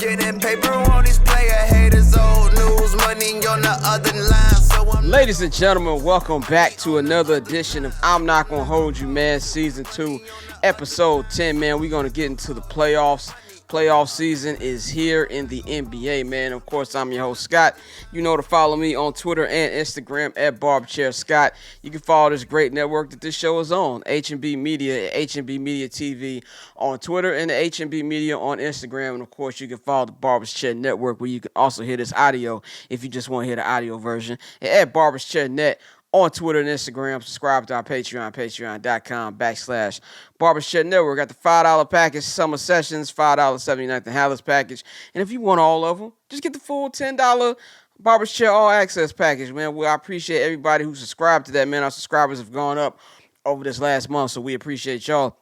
pen and paper on these player haters. Old news, money on the other line. So Ladies and gentlemen, welcome back to another edition of I'm Not Gonna Hold You, man. Season 2, episode 10, man. We're gonna get into the playoffs. Playoff season is here in the NBA, man. Of course, I'm your host, Scott. You know to follow me on Twitter and Instagram at BarberChairScott. You can follow this great network that this show is on, HNB Media, HNB Media TV on Twitter, and the HNB Media on Instagram. And, of course, you can follow the Barber's Chair Network, where you can also hear this audio if you just want to hear the audio version. And at Barber's Chair Net on Twitter and Instagram. Subscribe to our Patreon, patreon.com/Barbershop Network. Got the $5 package, Summer Sessions, $5 79th and Hallis package. And if you want all of them, just get the full $10 Barber's Chair All Access package, man. Well, I appreciate everybody who subscribed to that, man. Our subscribers have gone up over this last month, so we appreciate y'all.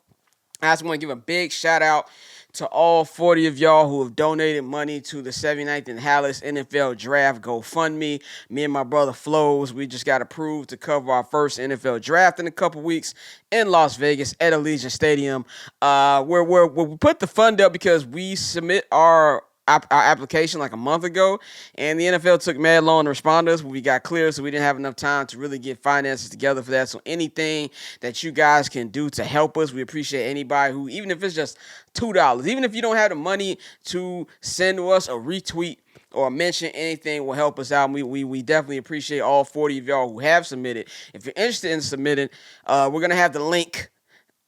I just want to give a big shout out to all 40 of y'all who have donated money to the 79th and Hallis NFL Draft GoFundMe. Me and my brother Flows, we just got approved to cover our first NFL Draft in a couple weeks in Las Vegas at Allegiant Stadium. Where we put the fund up because we submit our application like a month ago, and the NFL took mad long to respond to us, but we got clear, so we didn't have enough time to really get finances together for that. So anything that you guys can do to help us, we appreciate anybody who, even if it's just $2, even if you don't have the money to send to us a retweet or mention anything, will help us out. We definitely appreciate all 40 of y'all who have submitted. If you're interested in submitting, we're going to have the link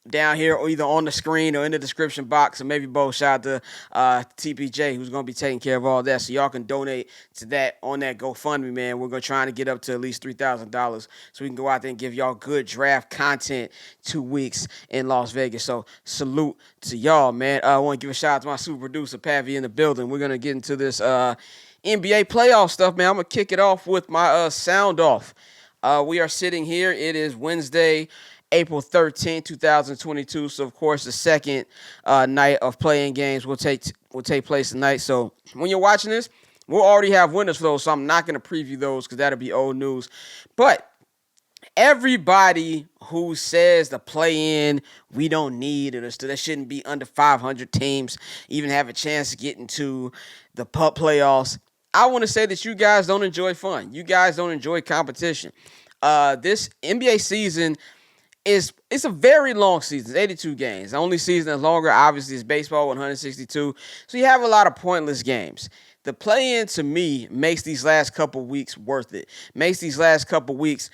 down here or either on the screen or in the description box, and maybe both. Shout out to TPJ, who's going to be taking care of all that, so y'all can donate to that on that GoFundMe, man. We're going to try to get up to at least $3,000 so we can go out there and give y'all good draft content 2 weeks in Las Vegas. So salute to y'all, man. I want to give a shout out to my super producer, Pavi, in the building. We're going to get into this NBA playoff stuff, man. I'm going to kick it off with my sound off. We are sitting here. It is Wednesday, April 13, 2022. So, of course, the second night of playing games will take place tonight. So, when you're watching this, we'll already have winners for those. So, I'm not going to preview those because that'll be old news. But everybody who says the play-in, we don't need it, or there shouldn't be under 500 teams even have a chance to get into the playoffs, I want to say that you guys don't enjoy fun. You guys don't enjoy competition. This NBA season it's a very long season. It's 82 games. The only season that's longer, obviously, is baseball, 162. So you have a lot of pointless games. The play-in, to me, makes these last couple weeks worth it. Makes these last couple weeks,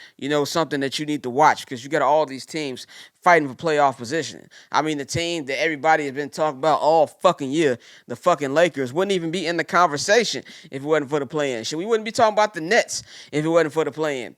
something that you need to watch, because you got all these teams fighting for playoff position. I mean, the team that everybody has been talking about all fucking year, the fucking Lakers, wouldn't even be in the conversation if it wasn't for the play-in. Shit, we wouldn't be talking about the Nets if it wasn't for the play-in.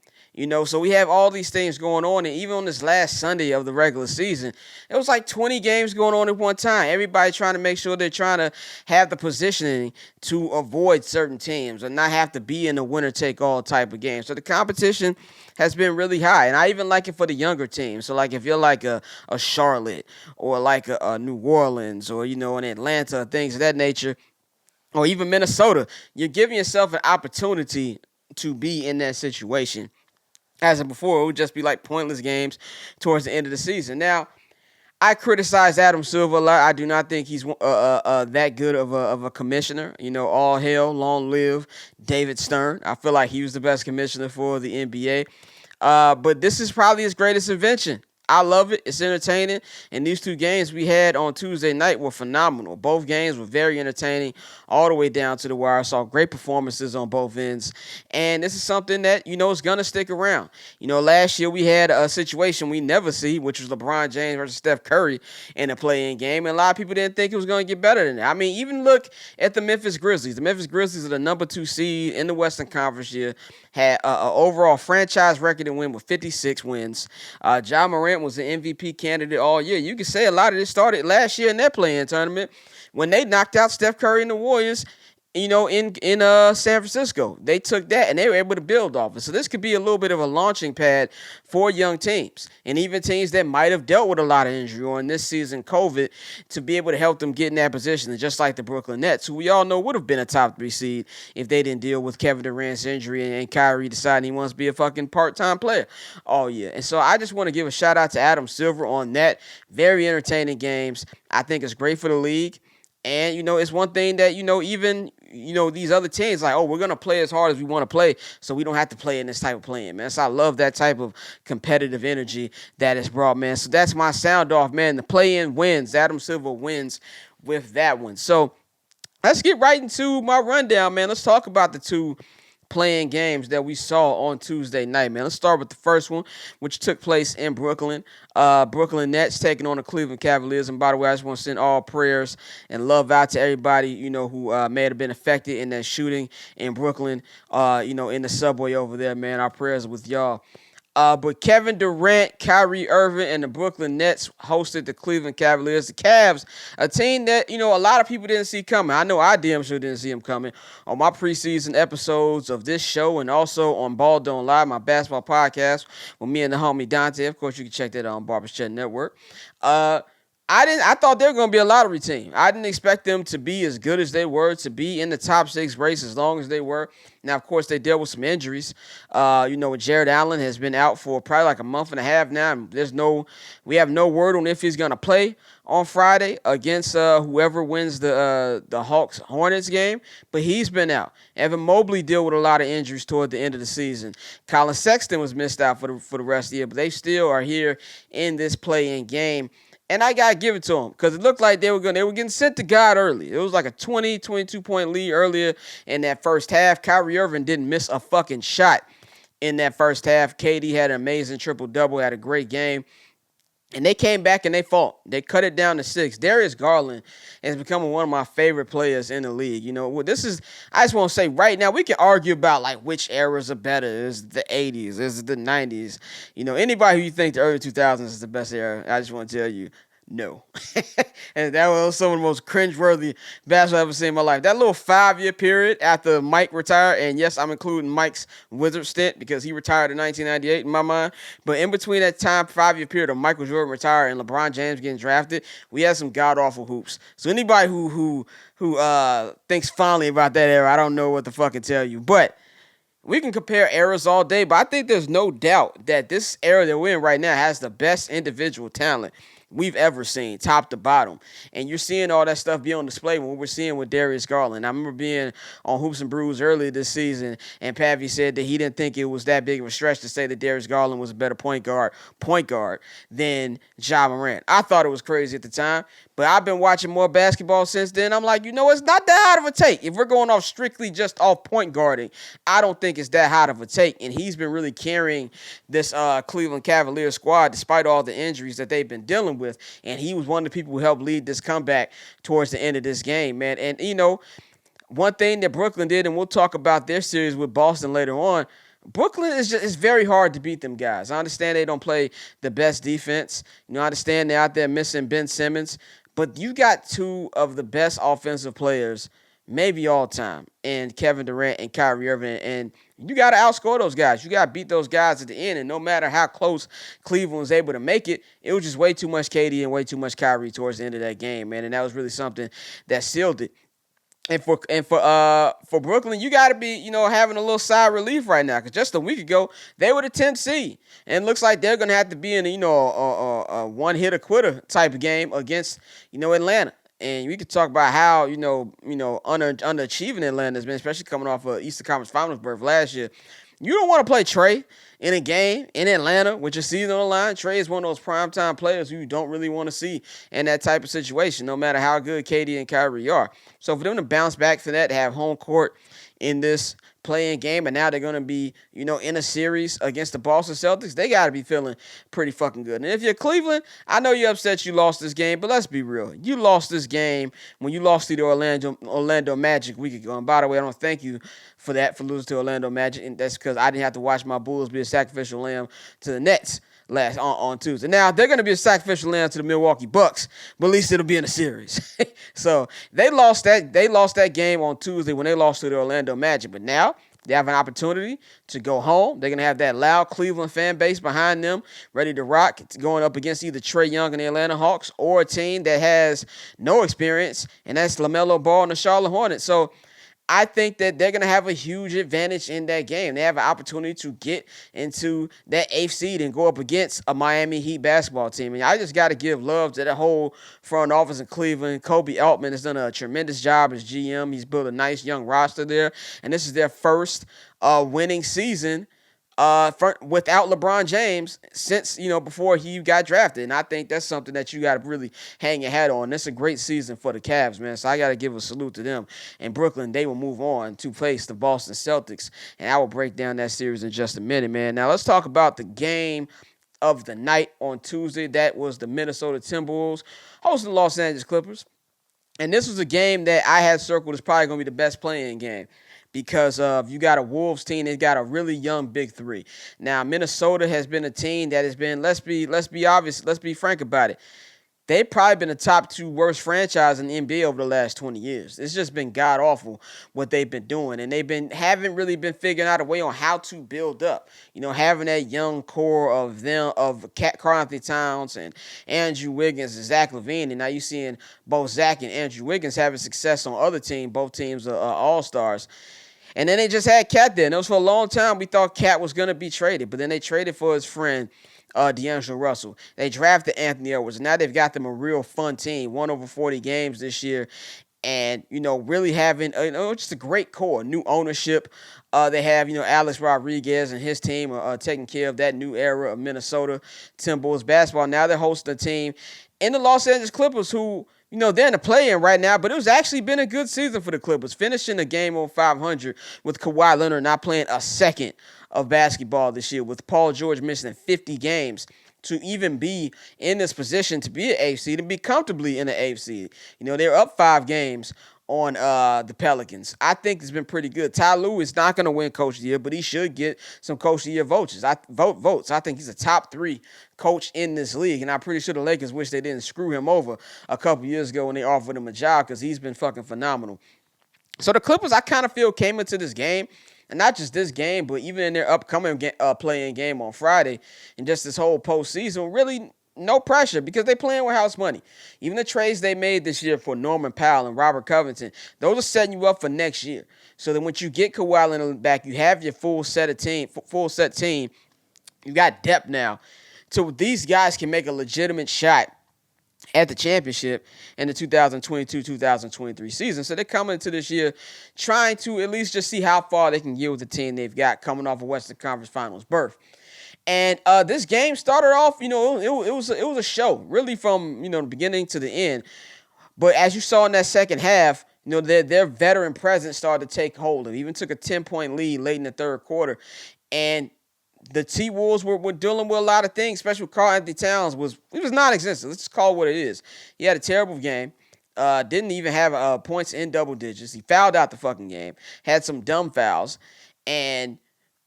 So we have all these things going on, and even on this last Sunday of the regular season, it was like 20 games going on at one time. Everybody trying to make sure they're trying to have the positioning to avoid certain teams and not have to be in a winner-take-all type of game. So the competition has been really high, and I even like it for the younger teams. So, like, if you're like a Charlotte or like a New Orleans or, an Atlanta, things of that nature, or even Minnesota, you're giving yourself an opportunity to be in that situation. As of before, it would just be like pointless games towards the end of the season. Now, I criticize Adam Silver a lot. I do not think he's that good of a commissioner. All hail, long live David Stern. I feel like he was the best commissioner for the NBA. But this is probably his greatest invention. I love it. It's entertaining. And these two games we had on Tuesday night were phenomenal. Both games were very entertaining all the way down to the wire. I saw great performances on both ends. And this is something that, is going to stick around. Last year we had a situation we never see, which was LeBron James versus Steph Curry in a play-in game. And a lot of people didn't think it was going to get better than that. I mean, even look at the Memphis Grizzlies. The Memphis Grizzlies are the number 2 seed in the Western Conference year. Had an overall franchise record and win with 56 wins. Ja Morant was the MVP candidate all year. You can say a lot of this started last year in that play-in tournament when they knocked out Steph Curry and the Warriors, in San Francisco. They took that and they were able to build off it. So this could be a little bit of a launching pad for young teams and even teams that might have dealt with a lot of injury or in this season COVID to be able to help them get in that position. And just like the Brooklyn Nets, who we all know would have been a top 3 seed if they didn't deal with Kevin Durant's injury and Kyrie deciding he wants to be a fucking part-time player all year. And so I just want to give a shout out to Adam Silver on that. Very entertaining games. I think it's great for the league. And, it's one thing that, even, these other teams like, oh, we're going to play as hard as we want to play so we don't have to play in this type of playing, man. So I love that type of competitive energy that is brought, man. So that's my sound off, man. The play-in wins. Adam Silver wins with that one. So let's get right into my rundown, man. Let's talk about the two playing games that we saw on Tuesday night, man. Let's start with the first one, which took place in Brooklyn. Brooklyn Nets taking on the Cleveland Cavaliers. And by the way, I just want to send all prayers and love out to everybody, who may have been affected in that shooting in Brooklyn, in the subway over there, man. Our prayers are with y'all. But Kevin Durant, Kyrie Irving, and the Brooklyn Nets hosted the Cleveland Cavaliers. The Cavs, a team that, a lot of people didn't see coming. I know I damn sure didn't see them coming. On my preseason episodes of this show and also on Ball Don't Lie, my basketball podcast with me and the homie Dante. Of course, you can check that out on Barber's Chat Network. I thought they were going to be a lottery team. I didn't expect them to be as good as they were, to be in the top 6 race as long as they were. Now, of course, they dealt with some injuries. Jared Allen has been out for probably like a month and a half now. We have no word on if he's going to play on Friday against whoever wins the Hawks-Hornets game, but he's been out. Evan Mobley dealt with a lot of injuries toward the end of the season. Colin Sexton was missed out for the rest of the year, but they still are here in this play-in game. And I got to give it to them because it looked like they were getting sent to God early. It was like a 22-point lead earlier in that first half. Kyrie Irving didn't miss a fucking shot in that first half. KD had an amazing triple-double, had a great game. And they came back and they fought. They cut it down to 6. Darius Garland has become one of my favorite players in the league. I just want to say right now, we can argue about like which eras are better. Is it the 80s? Is it the 90s? Anybody who you think the early 2000s is the best era, I just want to tell you, no. And that was some of the most cringeworthy basketball I've ever seen in my life. That little 5-year period after Mike retired, and yes, I'm including Mike's Wizard stint because he retired in 1998 in my mind. But in between that time, 5-year period of Michael Jordan retired and LeBron James getting drafted, we had some god-awful hoops. So anybody who thinks fondly about that era, I don't know what to fucking tell you. But we can compare eras all day, but I think there's no doubt that this era that we're in right now has the best individual talent we've ever seen, top to bottom. And you're seeing all that stuff be on display when we're seeing with Darius Garland. I remember being on Hoops and Brews earlier this season, and Pavi said that he didn't think it was that big of a stretch to say that Darius Garland was a better point guard than Ja Morant. I thought it was crazy at the time, but I've been watching more basketball since then. I'm like, it's not that hard of a take. If we're going off strictly just off point guarding, I don't think it's that hot of a take. And he's been really carrying this Cleveland Cavaliers squad despite all the injuries that they've been dealing with. And he was one of the people who helped lead this comeback towards the end of this game, man. And, one thing that Brooklyn did, and we'll talk about their series with Boston later on, Brooklyn it's very hard to beat them guys. I understand they don't play the best defense. I understand they're out there missing Ben Simmons. But you got two of the best offensive players, maybe all time, and Kevin Durant and Kyrie Irving. And you got to outscore those guys. You got to beat those guys at the end. And no matter how close Cleveland was able to make it, it was just way too much KD and way too much Kyrie towards the end of that game, man. And that was really something that sealed it. And for Brooklyn, you got to be, having a little sigh of relief right now. Because just a week ago, they were the 10th seed. And it looks like they're going to have to be in, a one-hitter-quitter type of game against, Atlanta. And we could talk about how, underachieving Atlanta has been, especially coming off of Eastern Conference Finals berth last year. You don't want to play Trey in a game in Atlanta with your season on the line. Trey is one of those primetime players who you don't really want to see in that type of situation, no matter how good KD and Kyrie are. So for them to bounce back from that, to have home court in this play-in game, and now they're going to be, in a series against the Boston Celtics, they got to be feeling pretty fucking good. And if you're Cleveland, I know you're upset you lost this game, but let's be real. You lost this game when you lost to the Orlando Magic a week ago. And by the way, I don't thank you for losing to Orlando Magic, and that's because I didn't have to watch my Bulls be a sacrificial lamb to the Nets on Tuesday. Now, they're going to be a sacrificial lamb to the Milwaukee Bucks, but at least it'll be in a series. So they lost that game on Tuesday when they lost to the Orlando Magic. But now they have an opportunity to go home. They're going to have that loud Cleveland fan base behind them, ready to rock, going up against either Trae Young and the Atlanta Hawks or a team that has no experience, and that's LaMelo Ball and the Charlotte Hornets. So I think that they're going to have a huge advantage in that game. They have an opportunity to get into that 8th seed and go up against a Miami Heat basketball team. And I just got to give love to the whole front office in Cleveland. Kobe Altman has done a tremendous job as GM. He's built a nice young roster there. And this is their first winning season without LeBron James since, before he got drafted. And I think that's something that you got to really hang your hat on. This is a great season for the Cavs, man. So I got to give a salute to them. And Brooklyn, they will move on to face the Boston Celtics. And I will break down that series in just a minute, man. Now let's talk about the game of the night on Tuesday. That was the Minnesota Timberwolves hosting the Los Angeles Clippers. And this was a game that I had circled as probably going to be the best playing game, because you got a Wolves team that's got a really young big three. Now, Minnesota has been a team that has been, let's be obvious, let's be frank about it. They've probably been the top 2 worst franchise in the NBA over the last 20 years. It's just been god-awful what they've been doing, and haven't really been figuring out a way on how to build up. Having that young core of Karl-Anthony Towns and Andrew Wiggins and Zach Levine, and now you're seeing both Zach and Andrew Wiggins having success on other teams. Both teams are all-stars. And then they just had Cat there. And it was for a long time we thought Cat was going to be traded, but then they traded for his friend, D'Angelo Russell. They drafted Anthony Edwards, and now they've got them a real fun team. Won over 40 games this year, and really having just a great core, new ownership. They have Alex Rodriguez and his team are taking care of that new era of Minnesota Timberwolves basketball. Now they're hosting a team in the Los Angeles Clippers who, they're in the play-in right now, but it was actually been a good season for the Clippers, finishing the game on 500 with Kawhi Leonard not playing a second of basketball this year, with Paul George missing 50 games to even be in this position to be an 8th seed and be comfortably in the 8th seed. They're up 5 games on the Pelicans. I think it's been pretty good. Ty Lue is not going to win Coach of the Year, but he should get some Coach of the Year votes. I think he's a top 3 coach in this league, and I'm pretty sure the Lakers wish they didn't screw him over a couple years ago when they offered him a job, because he's been fucking phenomenal. So the Clippers, I kind of feel, came into this game, and not just this game, but even in their upcoming play-in game on Friday, and just this whole postseason, really no pressure, because they're playing with house money. Even the trades they made this year for Norman Powell and Robert Covington, those are setting you up for next year. So that when you get Kawhi Leonard back, you have your full set team. You got depth now. So these guys can make a legitimate shot at the championship in the 2022-2023 season. So they're coming into this year trying to at least just see how far they can get with the team they've got coming off a Western Conference Finals berth. And this game started off, it was a show, really, from the beginning to the end. But as you saw in that second half, their veteran presence started to take hold. It even took a 10-point lead late in the third quarter. And the T-Wolves were dealing with a lot of things, especially with Karl-Anthony Towns. He was non-existent. Let's just call it what it is. He had a terrible game. Didn't even have points in double digits. He fouled out the fucking game. Had some dumb fouls. And,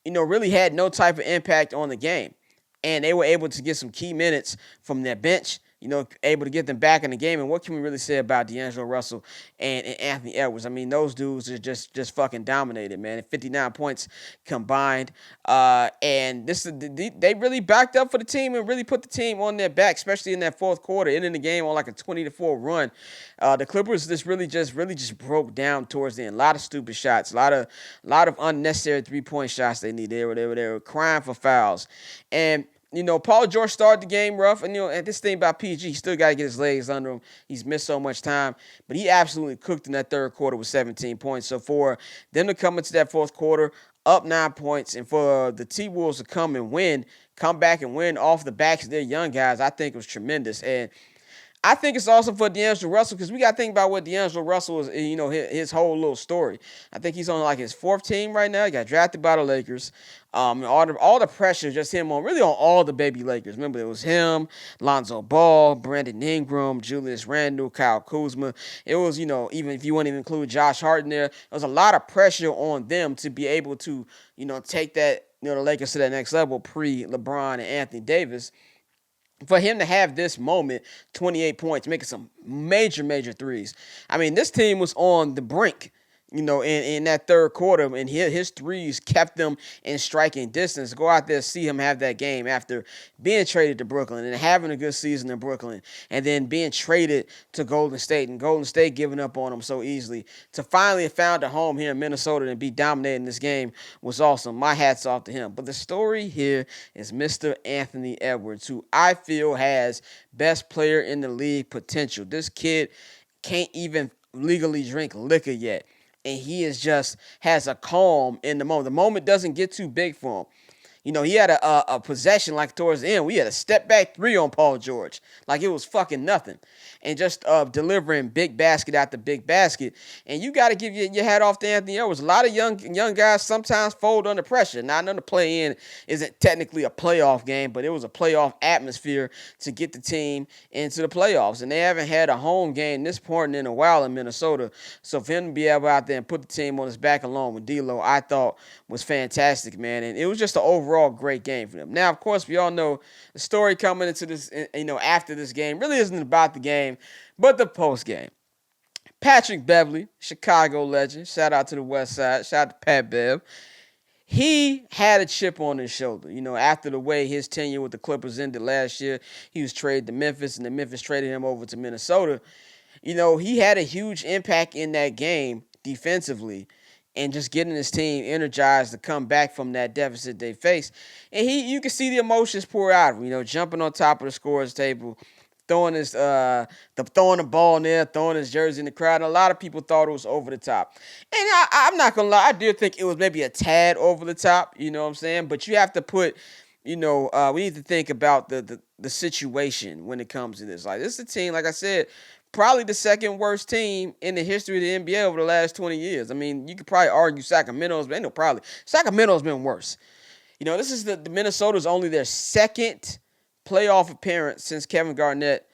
really had no type of impact on the game. And they were able to get some key minutes from their bench, able to get them back in the game. And what can we really say about D'Angelo Russell and Anthony Edwards? I mean, those dudes are just fucking dominated, man. 59 points combined. And they really backed up for the team and really put the team on their back, especially in that fourth quarter, ending the game on like a 20-4 run. The Clippers really just broke down towards the end. A lot of stupid shots, a lot of unnecessary 3-point shots they need. They were crying for fouls. And Paul George started the game rough, and and this thing about PG, he still got to get his legs under him. He's missed so much time, but he absolutely cooked in that third quarter with 17 points. So for them to come into that fourth quarter up 9 points, and for the T-Wolves to come back and win off the backs of their young guys, I think it was tremendous. And I think it's awesome for D'Angelo Russell, because we got to think about what D'Angelo Russell is, his whole little story. I think he's on like his 4th team right now. He got drafted by the Lakers. All the pressure, just him on all the baby Lakers. Remember, it was him, Lonzo Ball, Brandon Ingram, Julius Randle, Kyle Kuzma. It was, even if you wouldn't even include Josh Hart in there, there was a lot of pressure on them to be able to, take that, the Lakers to that next level pre-LeBron and Anthony Davis. For him to have this moment, 28 points, making some major, major threes. I mean, this team was on the brink, in that third quarter, and his threes kept them in striking distance. Go out there, see him have that game after being traded to Brooklyn and having a good season in Brooklyn, and then being traded to Golden State, and Golden State giving up on him so easily. To finally have found a home here in Minnesota and be dominating this game was awesome. My hat's off to him. But the story here is Mr. Anthony Edwards, who I feel has best player in the league potential. This kid can't even legally drink liquor yet. And he has a calm in the moment. The moment doesn't get too big for him. He had a possession like towards the end. We had a step back three on Paul George. Like it was fucking nothing. And just delivering big basket after big basket. And you got to give your hat off to Anthony Edwards. A lot of young guys sometimes fold under pressure. Now, I know the play-in isn't technically a playoff game, but it was a playoff atmosphere to get the team into the playoffs. And they haven't had a home game this important in a while in Minnesota. So for him to be able out there and put the team on his back along with D'Lo, I thought was fantastic, man. And it was just an overall great game for them. Now, of course, we all know the story coming into this, after this game really isn't about the game, but the post game. Patrick Beverley, Chicago legend, shout out to the West Side, shout out to Pat Bev. He had a chip on his shoulder. After the way his tenure with the Clippers ended last year, he was traded to Memphis, and then Memphis traded him over to Minnesota. He had a huge impact in that game defensively, and just getting his team energized to come back from that deficit they faced. And you can see the emotions pour out of him, jumping on top of the scorer's table, throwing the ball in there, throwing his jersey in the crowd. And a lot of people thought it was over the top. And I'm not going to lie, I did think it was maybe a tad over the top, you know what I'm saying? But you have to put, we need to think about the situation when it comes to this. Like, this is a team, like I said, probably the second worst team in the history of the NBA over the last 20 years. I mean, you could probably argue Sacramento's been worse. This is the Minnesota's only their second playoff appearance since Kevin Garnett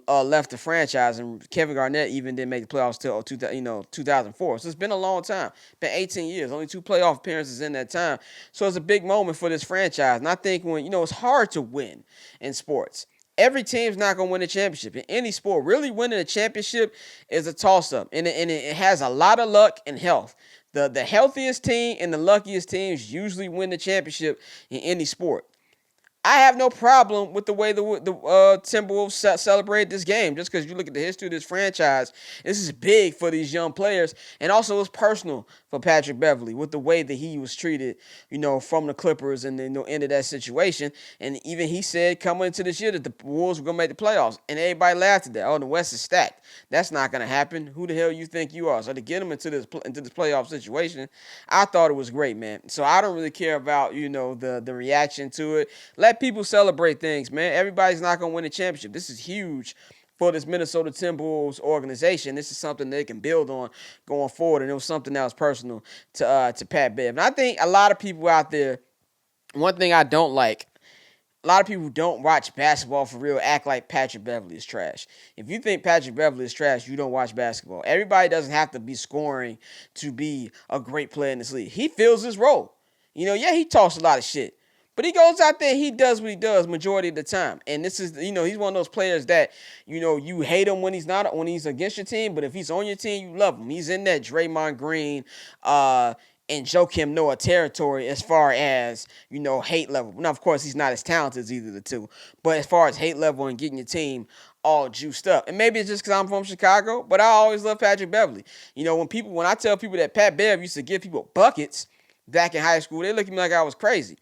left the franchise, and Kevin Garnett even didn't make the playoffs till 2004. So it's been a long time. It's been 18 years, only 2 playoff appearances in that time. So it's a big moment for this franchise. And I think when it's hard to win in sports. Every team's not going to win a championship. In any sport, really winning a championship is a toss-up. And it has a lot of luck and health. The healthiest team and the luckiest teams usually win the championship in any sport. I have no problem with the way the Timberwolves celebrate this game, just because you look at the history of this franchise. This is big for these young players, and also it's personal for Patrick Beverley with the way that he was treated, from the Clippers and then into that situation. And even he said coming into this year that the Wolves were going to make the playoffs, and everybody laughed at that. Oh, the West is stacked. That's not going to happen. Who the hell you think you are? So to get them into this playoff situation, I thought it was great, man. So I don't really care about the reaction to it. Let people celebrate things, man. Everybody's not going to win a championship. This is huge for this Minnesota Timberwolves organization. This is something they can build on going forward, and it was something that was personal to Pat Bev. And I think a lot of people out there, one thing I don't like, a lot of people who don't watch basketball for real act like Patrick Beverley is trash. If you think Patrick Beverley is trash, you don't watch basketball. Everybody doesn't have to be scoring to be a great player in this league. He fills his role. He talks a lot of shit. But he goes out there, he does what he does majority of the time. And this is, he's one of those players that, you hate him when he's against your team, but if he's on your team, you love him. He's in that Draymond Green and Joakim Noah territory as far as, hate level. Now, of course, he's not as talented as either of the two. But as far as hate level and getting your team all juiced up. And maybe it's just because I'm from Chicago, but I always love Patrick Beverley. When I tell people that Pat Bev used to give people buckets back in high school, they look at me like I was crazy.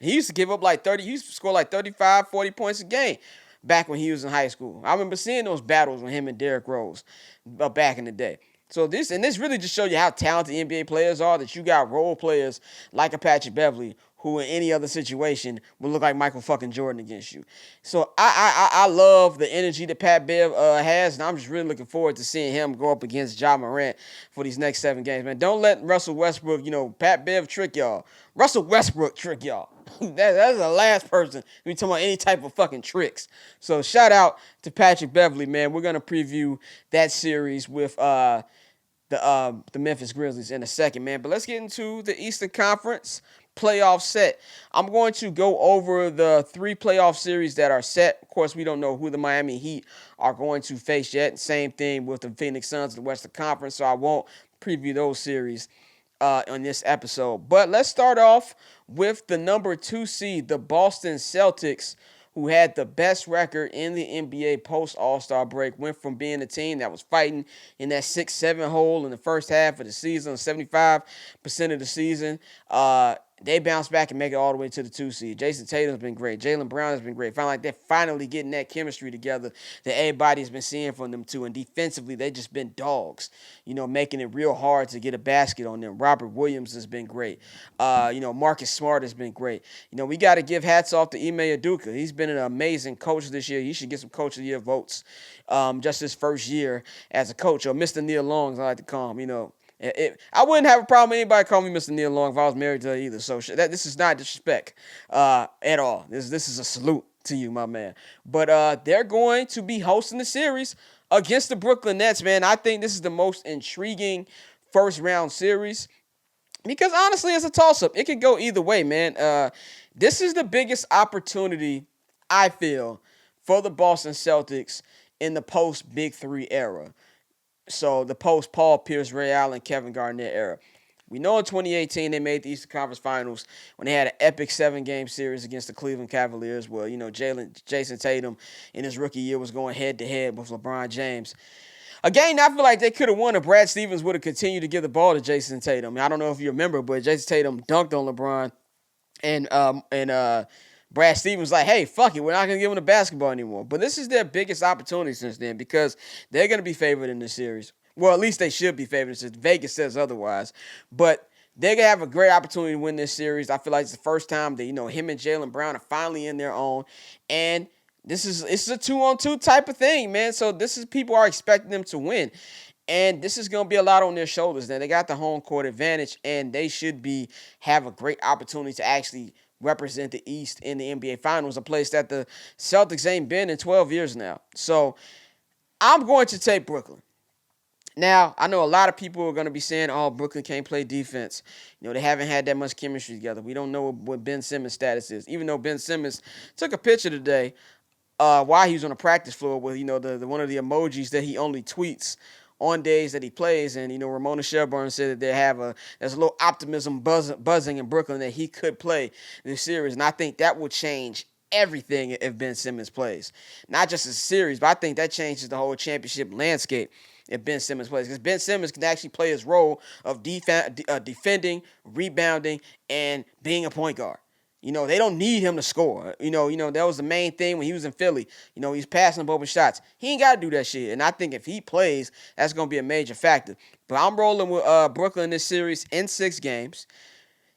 He used to give up he used to score like 35, 40 points a game back when he was in high school. I remember seeing those battles with him and Derrick Rose back in the day. So this really just shows you how talented NBA players are, that you got role players like a Patrick Beverley who in any other situation would look like Michael fucking Jordan against you. So I love the energy that Pat Bev has, and I'm just really looking forward to seeing him go up against Ja Morant for these next 7 games, man. Don't let Russell Westbrook, Pat Bev trick y'all. Russell Westbrook trick y'all. That's the last person to be talking about any type of fucking tricks. So shout out to Patrick Beverley, man. We're going to preview that series with the Memphis Grizzlies in a second, man. But let's get into the Eastern Conference playoff set. I'm going to go over the 3 playoff series that are set. Of course, we don't know who the Miami Heat are going to face yet. Same thing with the Phoenix Suns of the Western Conference, so I won't preview those series on this episode. But let's start off with the number 2 seed, the Boston Celtics, who had the best record in the NBA post All-Star break, went from being a team that was fighting in that 6-7 hole in the first half of the season, 75% of the season. They bounce back and make it all the way to the 2 seed. Jason Tatum's been great. Jaylen Brown has been great. Finally, like they're finally getting that chemistry together that everybody's been seeing from them two. And defensively, they've just been dogs, making it real hard to get a basket on them. Robert Williams has been great. Marcus Smart has been great. We got to give hats off to Ime Udoka. He's been an amazing coach this year. He should get some Coach of the Year votes just his first year as a coach. Or Mr. Neil Long, as I like to call him, I wouldn't have a problem with anybody calling me Mr. Neil Long if I was married to her either. So this is not disrespect at all. This is a salute to you, my man. But they're going to be hosting the series against the Brooklyn Nets, man. I think this is the most intriguing first-round series because, honestly, it's a toss-up. It could go either way, man. This is the biggest opportunity, I feel, for the Boston Celtics in the post-Big Three era. So the post-Paul Pierce, Ray Allen, Kevin Garnett era. We know in 2018 they made the Eastern Conference Finals when they had an epic 7-game series against the Cleveland Cavaliers where, Jason Tatum in his rookie year was going head-to-head with LeBron James. A game I feel like they could have won if Brad Stevens would have continued to give the ball to Jason Tatum. I don't know if you remember, but Jason Tatum dunked on LeBron and Brad Stevens was like, hey, fuck it, we're not going to give them the basketball anymore. But this is their biggest opportunity since then because they're going to be favored in this series. Well, at least they should be favored since Vegas says otherwise. But they're going to have a great opportunity to win this series. I feel like it's the first time that, him and Jaylen Brown are finally in their own. And it's a 2-on-2 type of thing, man. So people are expecting them to win. And this is going to be a lot on their shoulders. Now, they got the home court advantage, and they should have a great opportunity to actually represent the East in the NBA Finals, a place that the Celtics ain't been in 12 years now. So I'm going to take Brooklyn. Now, I know a lot of people are going to be saying, oh, Brooklyn can't play defense. They haven't had that much chemistry together. We don't know what Ben Simmons' status is, even though Ben Simmons took a picture today while he was on the practice floor with, the one of the emojis that he only tweets on days that he plays. And, Ramona Shelburne said that there's a little optimism buzzing in Brooklyn that he could play this series. And I think that will change everything if Ben Simmons plays. Not just a series, but I think that changes the whole championship landscape if Ben Simmons plays. Because Ben Simmons can actually play his role of defending, rebounding, and being a point guard. They don't need him to score. That was the main thing when he was in Philly. He's passing up open shots. He ain't got to do that shit. And I think if he plays, that's going to be a major factor. But I'm rolling with Brooklyn in this series in 6 games.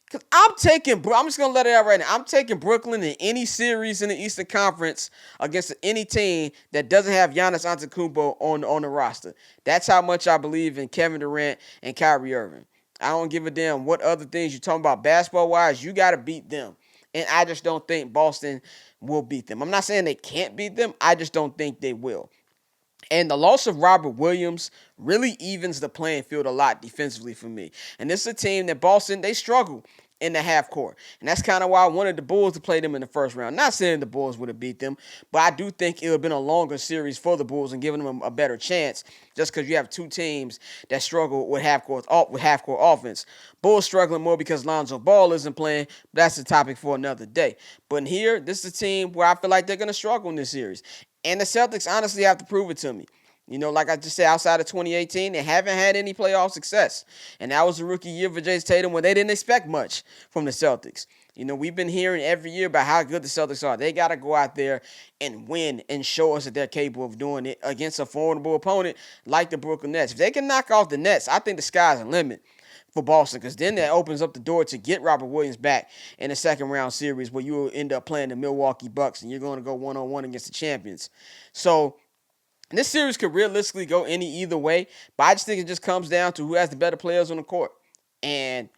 Because I'm just going to let it out right now. I'm taking Brooklyn in any series in the Eastern Conference against any team that doesn't have Giannis Antetokounmpo on the roster. That's how much I believe in Kevin Durant and Kyrie Irving. I don't give a damn what other things you're talking about basketball-wise. You got to beat them. And I just don't think Boston will beat them. I'm not saying they can't beat them. I just don't think they will. And the loss of Robert Williams really evens the playing field a lot defensively for me. And this is a team that Boston, they struggle in the half court. And that's kind of why I wanted the Bulls to play them in the first round. Not saying the Bulls would have beat them, but I do think it would have been a longer series for the Bulls and giving them a better chance just because you have two teams that struggle with half-court offense. Bulls struggling more because Lonzo Ball isn't playing, but that's a topic for another day. But in here, this is a team where I feel like they're going to struggle in this series. And the Celtics honestly have to prove it to me. Like I just said, outside of 2018, they haven't had any playoff success. And that was a rookie year for Jason Tatum when they didn't expect much from the Celtics. We've been hearing every year about how good the Celtics are. They got to go out there and win and show us that they're capable of doing it against a formidable opponent like the Brooklyn Nets. If they can knock off the Nets, I think the sky's the limit for Boston because then that opens up the door to get Robert Williams back in the second-round series where you will end up playing the Milwaukee Bucks and you're going to go one-on-one against the champions. So this series could realistically go either way, but I just think it just comes down to who has the better players on the court. And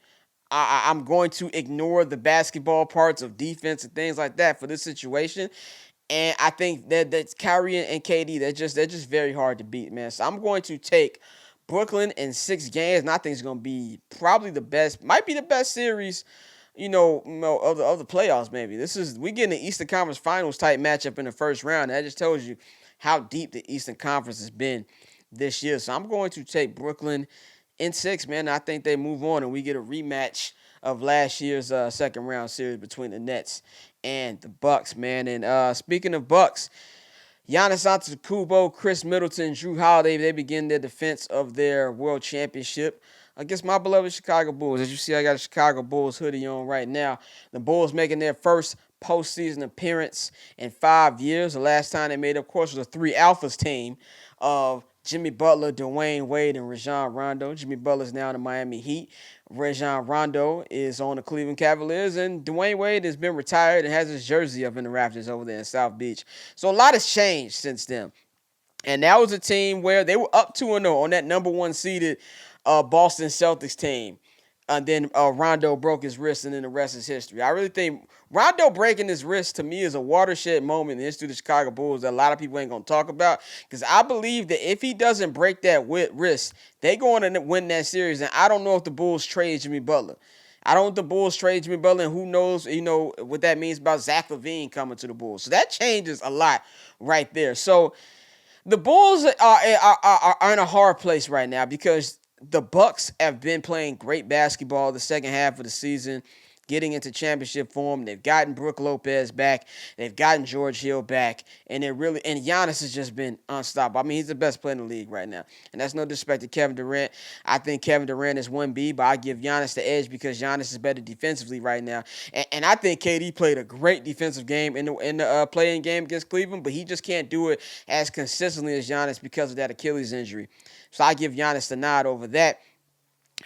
I'm going to ignore the basketball parts of defense and things like that for this situation. And I think that Kyrie and KD, they're just very hard to beat, man. So I'm going to take Brooklyn in 6 games, and I think it's going to be probably might be the best series of the playoffs. Maybe we getting an Eastern Conference Finals type matchup in the first round. That just tells you how deep the Eastern Conference has been this year. So I'm going to take Brooklyn in 6, man. I think they move on and we get a rematch of last year's second round series between the Nets and the Bucks, man. And speaking of Bucks, Giannis Antetokounmpo, Chris Middleton, Drew Holiday, they begin their defense of their world championship against my beloved Chicago Bulls. As you see, I got a Chicago Bulls hoodie on right now. The Bulls making their first postseason appearance in 5 years. The last time they made it, of course, was a 3 Alphas team of Jimmy Butler, Dwayne Wade, and Rajon Rondo. Jimmy Butler is now in the Miami Heat. Rajon Rondo is on the Cleveland Cavaliers, and Dwayne Wade has been retired and has his jersey up in the rafters over there in South Beach. So a lot has changed since then. And that was a team where they were up 2-0 on that number 1 seeded Boston Celtics team. And then Rondo broke his wrist, and then the rest is history. I really think Rondo breaking his wrist, to me, is a watershed moment in the history of the Chicago Bulls that a lot of people ain't going to talk about. Because I believe that if he doesn't break that wrist, they going to win that series. And I don't know if the Bulls trade Jimmy Butler. I don't know if the Bulls trade Jimmy Butler, and who knows, what that means about Zach Levine coming to the Bulls. So that changes a lot right there. So the Bulls are in a hard place right now because the Bucks have been playing great basketball the second half of the season, getting into championship form. They've gotten Brook Lopez back. They've gotten George Hill back. And Giannis has just been unstoppable. I mean, he's the best player in the league right now. And that's no disrespect to Kevin Durant. I think Kevin Durant is 1B, but I give Giannis the edge because Giannis is better defensively right now. And I think KD played a great defensive game in the playing game against Cleveland, but he just can't do it as consistently as Giannis because of that Achilles injury. So I give Giannis the nod over that.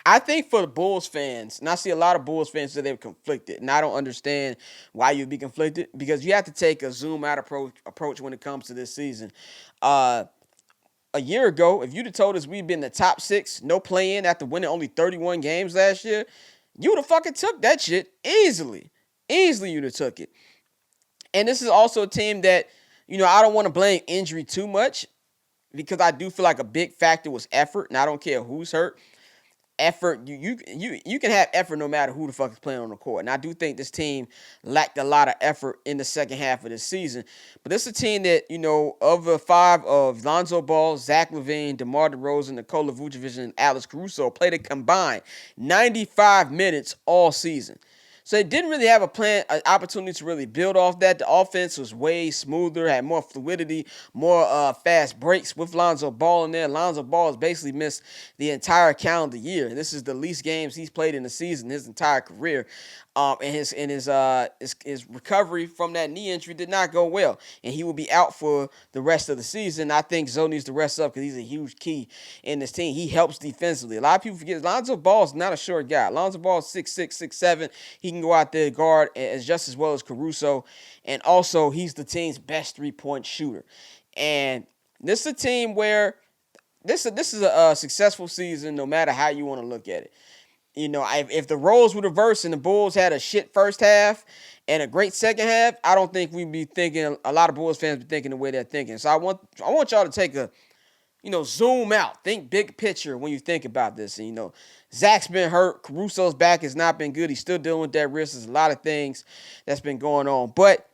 I think for the Bulls fans, and I see a lot of Bulls fans say they're conflicted, and I don't understand why you'd be conflicted because you have to take a zoom-out approach when it comes to this season. A year ago, if you'd have told us we'd been in the top 6, no play-in after winning only 31 games last year, you would have fucking took that shit easily. Easily you'd have took it. And this is also a team that, I don't want to blame injury too much, because I do feel like a big factor was effort, and I don't care who's hurt. Effort, you can have effort no matter who the fuck is playing on the court. And I do think this team lacked a lot of effort in the second half of the season. But this is a team that, of the 5 of Lonzo Ball, Zach Levine, DeMar DeRozan, Nikola Vucevic, and Alex Caruso played a combined 95 minutes all season. So they didn't really have an opportunity to really build off that. The offense was way smoother, had more fluidity, more fast breaks with Lonzo Ball in there. Lonzo Ball has basically missed the entire calendar year. This is the least games he's played in the season his entire career. And his recovery from that knee injury did not go well, and he will be out for the rest of the season. I think Zoe needs to rest up because he's a huge key in this team. He helps defensively. A lot of people forget Lonzo Ball is not a short guy. Lonzo Ball is 6'6", 6'7". He can go out there and guard just as well as Caruso, and also he's the team's best 3-point shooter. And this is a team where this is a successful season no matter how you want to look at it. If the roles were reversed and the Bulls had a shit first half and a great second half, I don't think we'd be thinking, a lot of Bulls fans be thinking the way they're thinking. So I want y'all to take a, zoom out, think big picture when you think about this. And, Zach's been hurt. Caruso's back has not been good. He's still dealing with that wrist. There's a lot of things that's been going on. But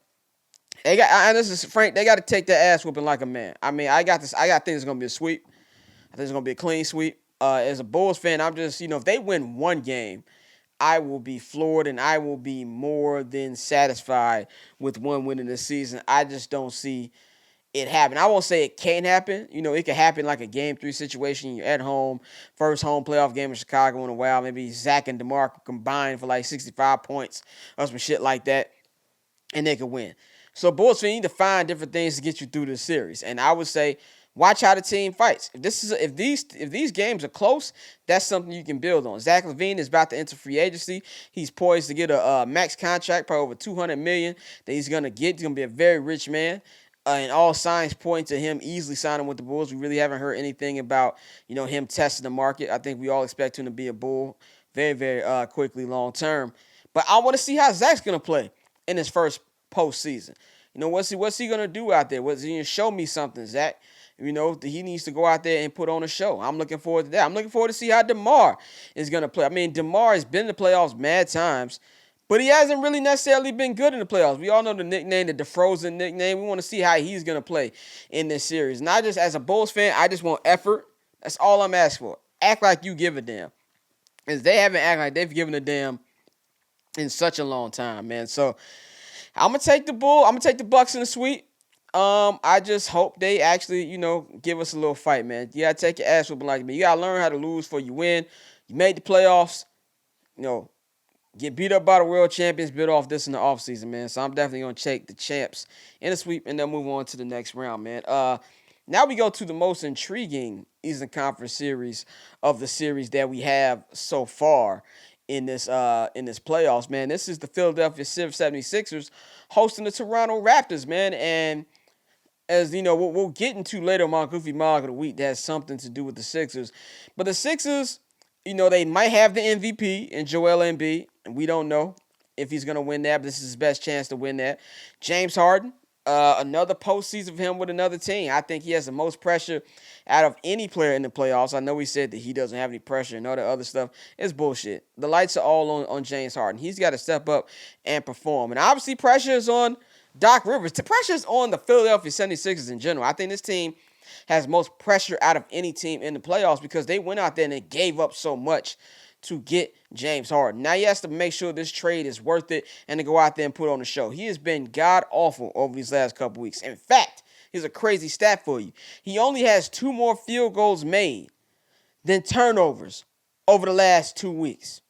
they got to take that ass whooping like a man. I mean, I think it's going to be a sweep. I think it's going to be a clean sweep. As a Bulls fan, I'm just, if they win one game, I will be floored and I will be more than satisfied with one win in this season. I just don't see it happen. I won't say it can't happen. It could happen like a Game 3 situation. You're at home, first home playoff game in Chicago in a while. Maybe Zach and DeMar combine for like 65 points or some shit like that, and they could win. So Bulls fans need to find different things to get you through this series. And I would say, watch how the team fights. If these games are close, that's something you can build on. Zach Levine is about to enter free agency. He's poised to get a max contract, probably over $200 million that he's gonna get. He's gonna be a very rich man. And all signs point to him easily signing with the Bulls. We really haven't heard anything about him testing the market. I think we all expect him to be a Bull very, very quickly, long term. But I want to see how Zach's gonna play in his first postseason. What's he gonna do out there? What's he gonna show me something, Zach? He needs to go out there and put on a show. I'm looking forward to that. I'm looking forward to see how DeMar is going to play. I mean, DeMar has been in the playoffs mad times, But he hasn't really necessarily been good in the playoffs. We all know the nickname, the DeFrozen nickname. We want to see how he's going to play in this series. Not just as a Bulls fan, I just want effort. That's all I'm asking for. Act like you give a damn. Because they haven't acted like they've given a damn in such a long time, man. So I'm going to take the Bull. I'm going to take the Bucks in the sweep. I just hope they actually, give us a little fight, man. You got to take your ass whooping like me. You got to learn how to lose before you win. You made the playoffs. Get beat up by the world champions, bit off this in the offseason, man. So I'm definitely going to take the champs in the sweep and then move on to the next round, man. Now we go to the most intriguing Eastern Conference series of the series that we have so far in this playoffs, man. This is the Philadelphia 76ers hosting the Toronto Raptors, man. And as you know, we'll get into later my Goofy Mog of the Week that has something to do with the Sixers. But the Sixers, they might have the MVP in Joel Embiid, and we don't know if he's going to win that, but this is his best chance to win that. James Harden, another postseason of him with another team. I think he has the most pressure out of any player in the playoffs. I know he said that he doesn't have any pressure and all the other stuff. It's bullshit. The lights are all on James Harden. He's got to step up and perform. And obviously pressure is on Doc Rivers. The pressure is on the Philadelphia 76ers in general. I think this team has most pressure out of any team in the playoffs because they went out there and they gave up so much to get James Harden. Now he has to make sure this trade is worth it and to go out there and put on a show. He has been god-awful over these last couple weeks. In fact, here's a crazy stat for you. He only has 2 more field goals made than turnovers over the last 2 weeks,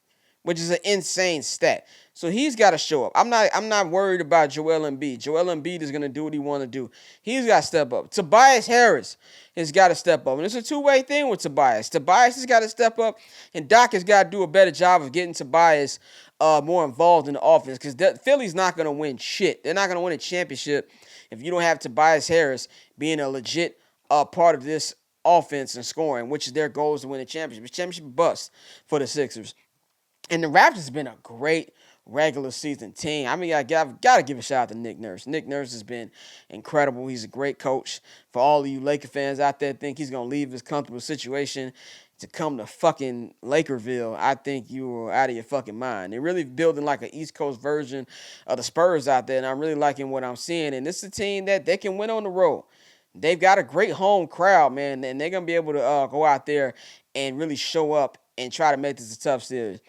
which is an insane stat. So he's got to show up. I'm not worried about Joel Embiid. Joel Embiid is going to do what he want to do. He's got to step up. Tobias Harris has got to step up. And it's a two-way thing with Tobias. Tobias has got to step up, and Doc has got to do a better job of getting Tobias more involved in the offense because Philly's not going to win shit. They're not going to win a championship if you don't have Tobias Harris being a legit part of this offense and scoring, which is their goal is to win a championship. It's championship bust for the Sixers. And the Raptors has been a great regular season team. I mean, I've got to give a shout out to Nick Nurse. Nick Nurse has been incredible. He's a great coach. For all of you Laker fans out there think he's going to leave his comfortable situation to come to fucking Lakerville, I think you are out of your fucking mind. They're really building like an East Coast version of the Spurs out there, and I'm really liking what I'm seeing. And this is a team that they can win on the road. They've got a great home crowd, man, and they're going to be able to go out there and really show up and try to make this a tough series.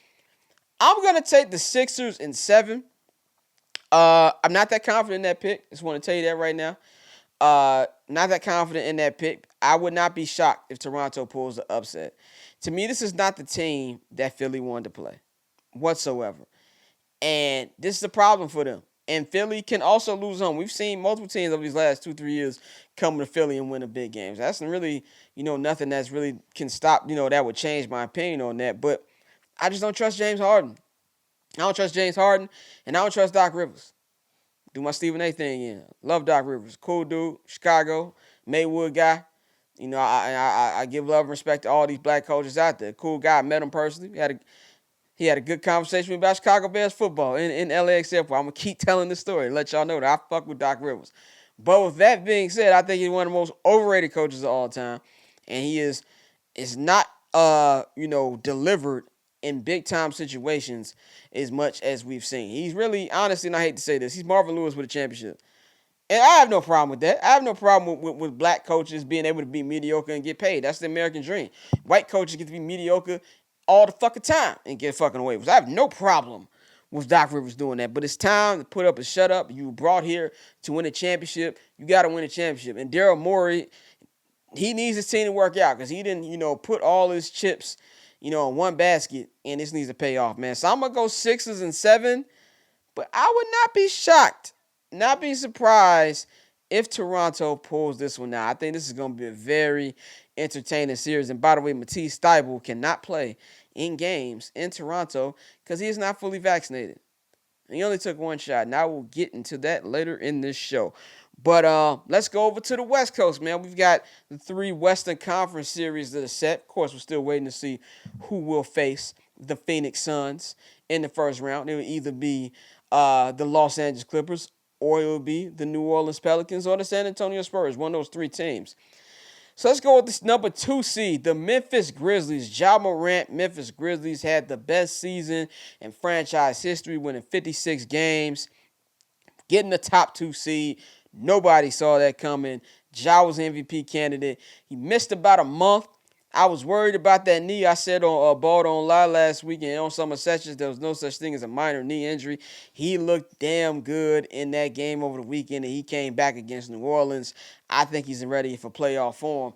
I'm going to take the Sixers in 7. I'm not that confident in that pick. Just want to tell you that right now. Not that confident in that pick. I would not be shocked if Toronto pulls the upset. To me, this is not the team that Philly wanted to play whatsoever. And this is a problem for them. And Philly can also lose home. We've seen multiple teams over these last 2-3 years come to Philly and win the big games. That's really, nothing that's really can stop, that would change my opinion on that. But I just don't trust James Harden. I don't trust James Harden, and I don't trust Doc Rivers. Do my Stephen A. thing in. Love Doc Rivers. Cool dude. Chicago. Maywood guy. I give love and respect to all these black coaches out there. Cool guy. I met him personally. He had a good conversation with me about Chicago Bears football in LAX Airport. I'm going to keep telling the story. Let y'all know that I fuck with Doc Rivers. But with that being said, I think he's one of the most overrated coaches of all time. And he is not, delivered in big-time situations as much as we've seen. He's really, honestly, and I hate to say this, he's Marvin Lewis with a championship. And I have no problem with that. I have no problem with black coaches being able to be mediocre and get paid. That's the American dream. White coaches get to be mediocre all the fucking time and get fucking away with it. I have no problem with Doc Rivers doing that. But it's time to put up and shut up. You were brought here to win a championship. You got to win a championship. And Daryl Morey, he needs his team to work out because he didn't, put all his chips in one basket, and this needs to pay off, man. So I'm going to go Sixers and 7, but I would not be shocked, not be surprised if Toronto pulls this one out. I think this is going to be a very entertaining series. And by the way, Matisse Thybulle cannot play in games in Toronto because he is not fully vaccinated. He only took one shot, and I will get into that later in this show. But let's go over to the West Coast, man. We've got the 3 Western Conference series that are set. Of course, we're still waiting to see who will face the Phoenix Suns in the first round. It will either be the Los Angeles Clippers, or it will be the New Orleans Pelicans or the San Antonio Spurs, one of those 3 teams. So let's go with this number 2 seed, the Memphis Grizzlies. Ja Morant, Memphis Grizzlies had the best season in franchise history, winning 56 games, getting the top 2 seed. Nobody saw that coming. Ja was MVP candidate. He missed about a month. I was worried about that knee. I said on Bald on Live last weekend on Summer Sessions, there was no such thing as a minor knee injury. He looked damn good in that game over the weekend, and he came back against New Orleans. I think he's ready for playoff form.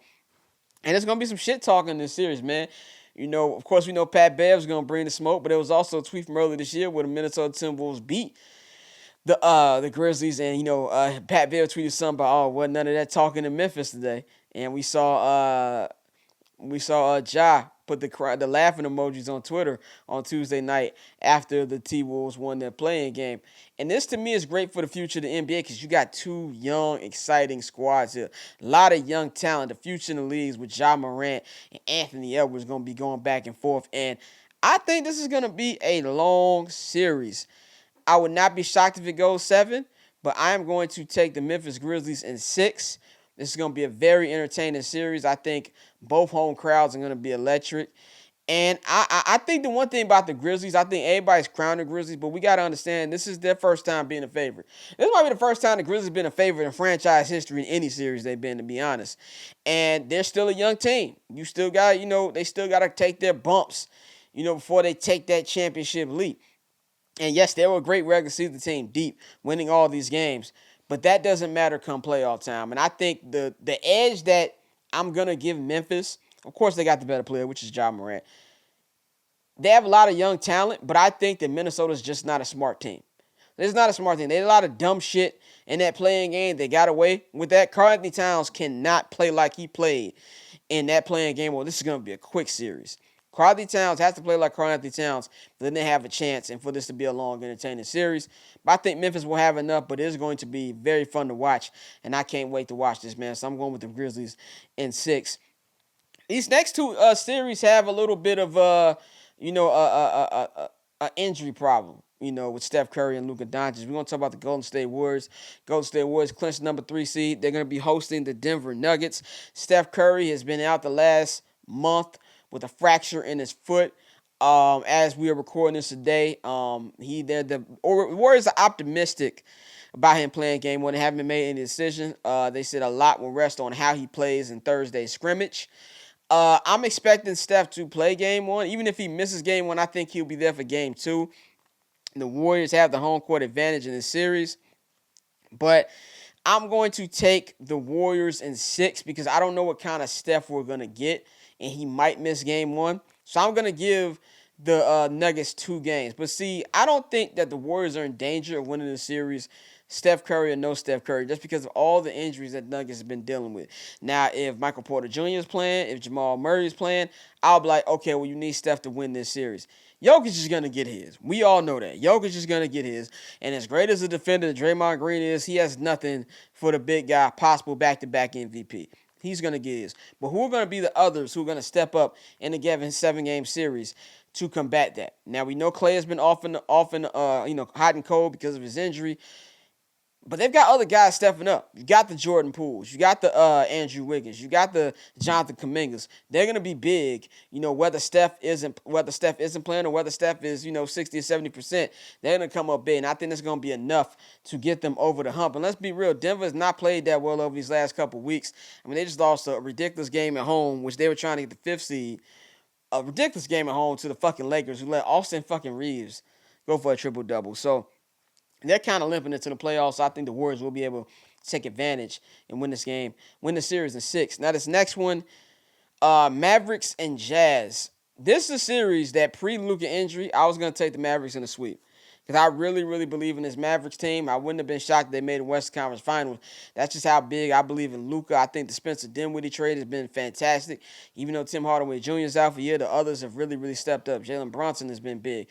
And there's going to be some shit talking in this series, man. You know, of course, we know Pat Bev's going to bring the smoke, but there was also a tweet from earlier this year where the Minnesota Timberwolves beat the Grizzlies, and Pat Bev tweeted something about, wasn't none of that talking in Memphis today, and we saw Ja put the laughing emojis on Twitter on Tuesday night after the T-Wolves won their playing game. And this, to me, is great for the future of the NBA because you got two young, exciting squads here. A lot of young talent. The future in the leagues with Ja Morant and Anthony Edwards going to be going back and forth. And I think this is going to be a long series. I would not be shocked if it goes 7, but I am going to take the Memphis Grizzlies in 6. This is going to be a very entertaining series. I think both home crowds are going to be electric. And I think the one thing about the Grizzlies, I think everybody's crowning the Grizzlies, but we got to understand this is their first time being a favorite. This might be the first time the Grizzlies have been a favorite in franchise history in any series they've been, to be honest. And they're still a young team. You still got, they still got to take their bumps, before they take that championship leap. And yes, they were a great regular season team, deep, winning all these games. But that doesn't matter come playoff time. And I think the edge that I'm going to give Memphis, of course they got the better player, which is Ja Morant. They have a lot of young talent, but I think that Minnesota's just not a smart team. It's not a smart team. They had a lot of dumb shit in that playing game. They got away with that. Karl-Anthony Towns cannot play like he played in that playing game. Well, this is going to be a quick series. Karl-Anthony Towns has to play like Karl-Anthony Towns, then they have a chance and for this to be a long, entertaining series. But I think Memphis will have enough, but it is going to be very fun to watch, and I can't wait to watch this, man. So I'm going with the Grizzlies in 6. These next two series have a little bit of a injury problem, with Steph Curry and Luka Doncic. We're going to talk about the Golden State Warriors. Golden State Warriors clinched number 3 seed. They're going to be hosting the Denver Nuggets. Steph Curry has been out the last month with a fracture in his foot. As we are recording this today, the Warriors are optimistic about him playing game 1. They haven't made any decision. They said a lot will rest on how he plays in Thursday's scrimmage. I'm expecting Steph to play game 1. Even if he misses game 1, I think he'll be there for game 2. The Warriors have the home court advantage in this series. But I'm going to take the Warriors in 6 because I don't know what kind of Steph we're going to get, and he might miss game 1. So I'm going to give the Nuggets 2 games. But see, I don't think that the Warriors are in danger of winning the series, Steph Curry or no Steph Curry, just because of all the injuries that Nuggets have been dealing with. Now, if Michael Porter Jr. is playing, if Jamal Murray is playing, I'll be like, okay, well, you need Steph to win this series. Jokic is going to get his. We all know that. Jokic is going to get his. And as great as a defender that Draymond Green is, he has nothing for the big guy, possible back-to-back MVP. He's going to get his. But who are going to be the others who are going to step up in the given 7-game series to combat that? Now, we know Klay has been often hot and cold because of his injury. But they've got other guys stepping up. You got the Jordan Pooles. You got the Andrew Wiggins. You got the Jonathan Kumingas. They're going to be big, whether Steph isn't playing or whether Steph is, 60 or 70%. They're going to come up big, and I think that's going to be enough to get them over the hump. And let's be real, Denver has not played that well over these last couple weeks. I mean, they just lost a ridiculous game at home, which they were trying to get the 5th seed. A ridiculous game at home to the fucking Lakers, who let Austin fucking Reeves go for a triple-double. So they're kind of limping into the playoffs. So I think the Warriors will be able to take advantage and win this game, win the series in 6. Now, this next one, Mavericks and Jazz. This is a series that pre-Luka injury, I was going to take the Mavericks in a sweep. Because I really, really believe in this Mavericks team. I wouldn't have been shocked if they made the Western Conference Finals. That's just how big I believe in Luka. I think the Spencer Dinwiddie trade has been fantastic. Even though Tim Hardaway Jr. is out for a year, the others have really, really stepped up. Jalen Brunson has been big.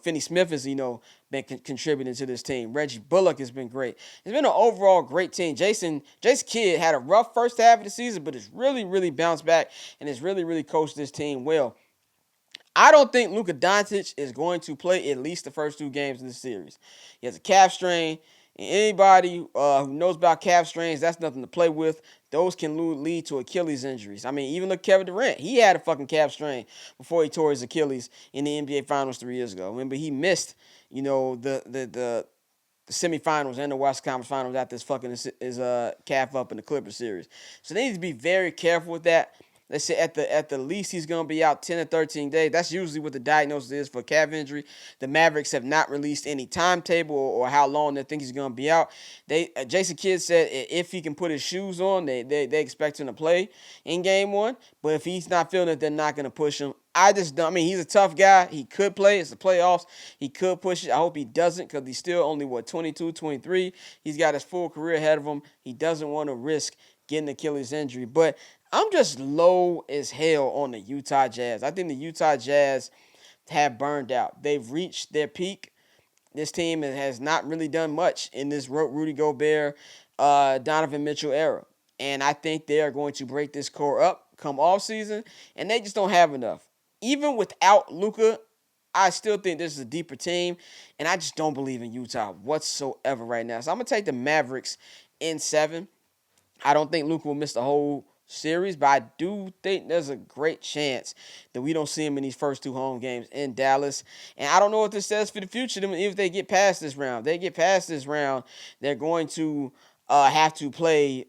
Finney Smith has, been contributing to this team. Reggie Bullock has been great. It's been an overall great team. Jason Kidd had a rough first half of the season, but it's really, really bounced back and has really, really coached this team well. I don't think Luka Doncic is going to play at least the first 2 games in this series. He has a calf strain. And anybody who knows about calf strains, that's nothing to play with. Those can lead to Achilles injuries. I mean, even look Kevin Durant. He had a fucking calf strain before he tore his Achilles in the NBA Finals 3 years ago. Remember, he missed, the semifinals and the West Conference Finals after his fucking his calf up in the Clippers series. So they need to be very careful with that. They say at the least he's going to be out 10 to 13 days. That's usually what the diagnosis is for calf injury. The Mavericks have not released any timetable or how long they think he's going to be out. Jason Kidd said if he can put his shoes on, they expect him to play in game one. But if he's not feeling it, they're not going to push him. He's a tough guy. He could play. It's the playoffs. He could push it. I hope he doesn't because he's still only, 22, 23. He's got his full career ahead of him. He doesn't want to risk getting Achilles injury. But I'm just low as hell on the Utah Jazz. I think the Utah Jazz have burned out. They've reached their peak. This team has not really done much in this Rudy Gobert, Donovan Mitchell era. And I think they are going to break this core up come off season, and they just don't have enough. Even without Luka, I still think this is a deeper team, and I just don't believe in Utah whatsoever right now. So I'm going to take the Mavericks in 7. I don't think Luka will miss the whole series, but I do think there's a great chance that we don't see him in these first 2 home games in Dallas. And I don't know what this says for the future if they get past this round. They're going to have to play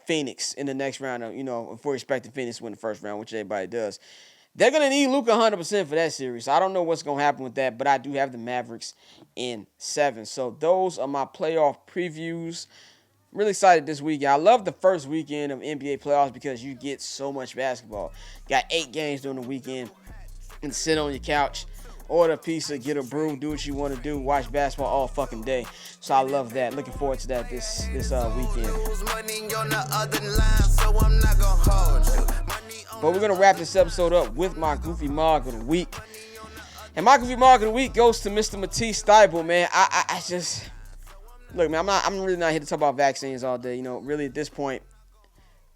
Phoenix in the next round. If we're expecting Phoenix to win the first round, which everybody does. They're going to need Luka 100% for that series. So I don't know what's going to happen with that, but I do have the Mavericks in 7. So those are my playoff previews. I'm really excited this weekend. I love the first weekend of NBA playoffs because you get so much basketball. Got 8 games during the weekend and sit on your couch, order a pizza, get a brew, do what you want to do, watch basketball all fucking day. So I love that. Looking forward to that this weekend. But we're going to wrap this episode up with my Goofy Mog of the Week. And my Goofy Mog of the Week goes to Mr. Matisse Thybulle, man. I just... Look, man, I'm really not here to talk about vaccines all day. Really at this point,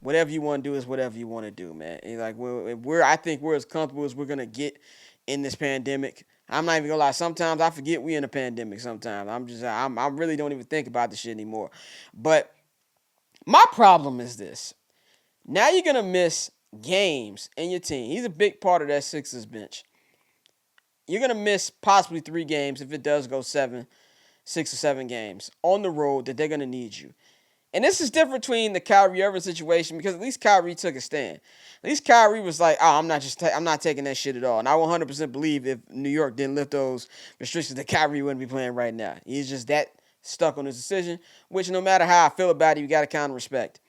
whatever you want to do is whatever you want to do, man. And I think we're as comfortable as we're going to get in this pandemic. I'm not even going to lie. Sometimes I forget we in a pandemic sometimes. I really don't even think about this shit anymore. But my problem is this. Now you're going to miss games in your team. He's a big part of that Sixers bench. You're going to miss possibly 3 games if it does go 6 or 7 games on the road that they're going to need you. And this is different between the Kyrie Irving situation because at least Kyrie took a stand. At least Kyrie was like, I'm not taking that shit at all. And I 100% believe if New York didn't lift those restrictions that Kyrie wouldn't be playing right now. He's just that stuck on his decision, which no matter how I feel about it, you got to kind of respect.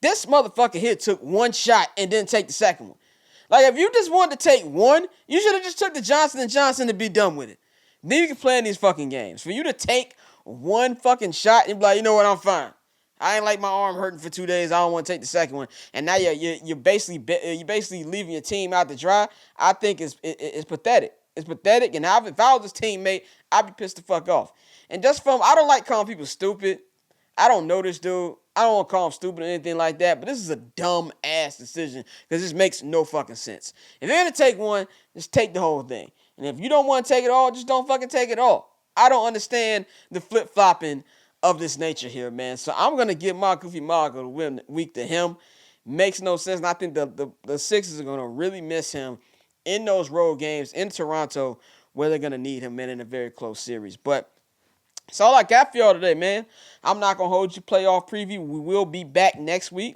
This motherfucker here took 1 shot and didn't take the second one. Like, if you just wanted to take 1, you should have just took the Johnson & Johnson to be done with it. Then you can play in these fucking games. For you to take 1 fucking shot and be like, you know what, I'm fine. I ain't like my arm hurting for 2 days. I don't want to take the second one. And now you're basically leaving your team out to dry. I think it's pathetic. It's pathetic. And if I was his teammate, I'd be pissed the fuck off. And I don't like calling people stupid. I don't know this dude. I don't want to call him stupid or anything like that, but this is a dumb ass decision because this makes no fucking sense. If you're going to take 1, just take the whole thing. And if you don't want to take it all, just don't fucking take it all. I don't understand the flip-flopping of this nature here, man. So I'm going to give my Goofy Mog of the week to him. Makes no sense. And I think the Sixers are going to really miss him in those road games in Toronto where they're going to need him, man, in a very close series. But that's all I got for y'all today, man. I'm not going to hold you playoff preview. We will be back next week.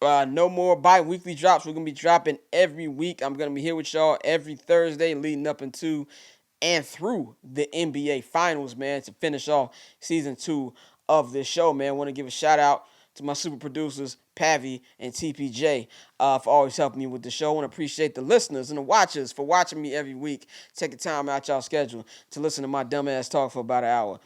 No more bi-weekly drops. We're going to be dropping every week. I'm going to be here with y'all every Thursday leading up into and through the NBA Finals, man, to finish off Season 2 of this show, man. I want to give a shout-out to my super producers, Pavi and TPJ, for always helping me with the show. I want to appreciate the listeners and the watchers for watching me every week, taking time out y'all schedule to listen to my dumbass talk for about an hour.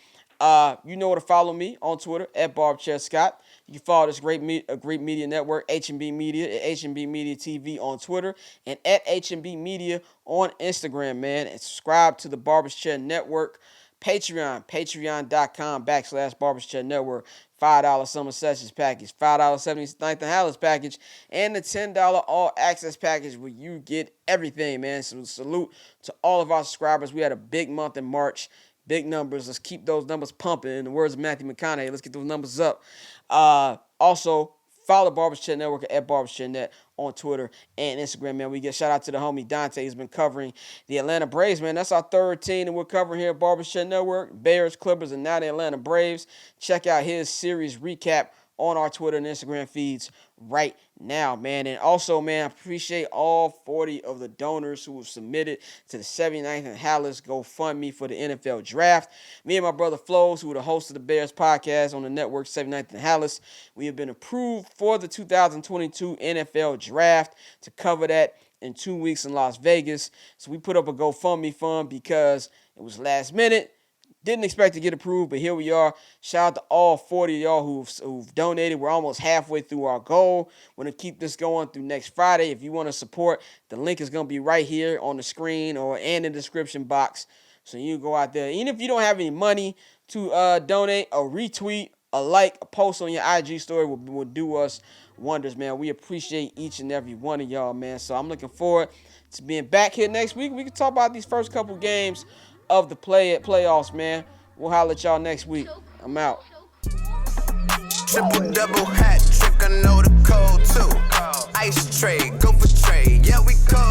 You know where to follow me on Twitter, at BarbChairScott. You can follow this great media network, HNB Media, at HNB Media TV on Twitter, and at HNB Media on Instagram, man. And subscribe to the Barber's Chair Network, patreon.com/Barber's Chair Network. $5 summer sessions package, $5 79th and Hallis package, and the $10 all access package where you get everything, man. So salute to all of our subscribers. We had a big month in March. Big numbers. Let's keep those numbers pumping. In the words of Matthew McConaughey, let's get those numbers up. Also, follow Barbers Chat Network at Barbers Chat Net on Twitter and Instagram, man. We get shout out to the homie Dante. He's been covering the Atlanta Braves, man. That's our third team that we're covering here at Barbers Chat Network. Bears, Clippers, and now the Atlanta Braves. Check out his series recap on our Twitter and Instagram feeds right now, man. And also, man, I appreciate all 40 of the donors who have submitted to the 79th and Hallis GoFundMe for the NFL Draft. Me and my brother Flows, who are the host of the Bears podcast on the network 79th and Hallis, we have been approved for the 2022 NFL Draft to cover that in 2 weeks in Las Vegas. So we put up a GoFundMe fund because it was last minute. Didn't expect to get approved, but here we are. Shout out to all 40 of y'all who've donated. We're almost halfway through our goal. We're going to keep this going through next Friday. If you want to support, the link is going to be right here on the screen and in the description box. So you go out there. Even if you don't have any money to donate, a retweet, a like, a post on your IG story will do us wonders, man. We appreciate each and every one of y'all, man. So I'm looking forward to being back here next week. We can talk about these first couple games of the playoffs, man. We'll holler at y'all next week. I'm out. Triple double hat trick, I know the code too. Ice tray, go for trade, yeah we go.